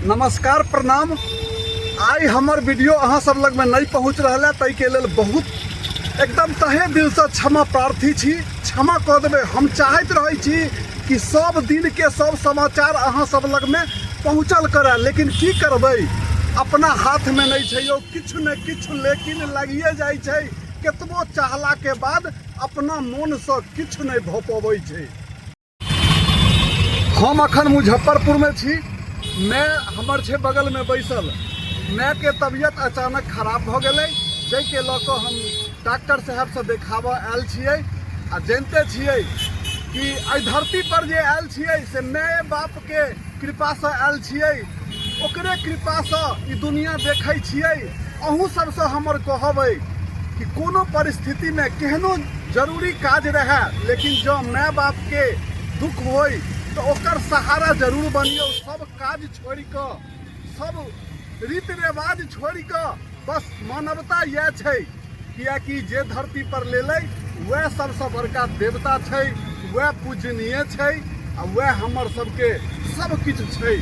नमस्कार प्रणाम। आई हमर वीडियो अहाँ सब लग में नहीं पहुँच रहा है, तई के लेल बहुत एकदम तहे दिल से क्षमा प्रार्थी छी। क्षमा कह देवे। हम चाहत रही छी कि सब दिन के सब समाचार अहाँ सब लग में पहुँचल करे, लेकिन की करबै, अपना हाथ में नहीं छै यो किछु न किछु, लेकिन लगिए जाइ छै। केतबो चाहला के बाद अपना मन से किछु नहीं भ पबै छै। हम अखन मुजफ्फरपुर में छी। मैं हमर छे बगल में बैसल मैं के तबियत अचानक खराब भ गेलै, जै के लऽ कऽ हम डॉक्टर साहब से देखाबऽ आयल छियै। आ जानते छियै कि एहि धरती पर जे आयल छियै से माय बाप के कृपा से आयल छियै, ओकरे कृपा से ई दुनिया देखै छियै। अहूँ सब से हमर कहबै कि कोनो परिस्थिति में केहनो जरूरी काज रहे, लेकिन जो माय बाप के दुख होई तो ओकर सहारा जरूर बनियो। सब काज छोड़ कर, सब रीति रिवाज छोड़ कर, बस मानवता यह छै। कि जे धरती पर ले वह सबसे बड़का देवता छै, वह पूजनीय छै, आ वह हमर सबके सब किछु छै।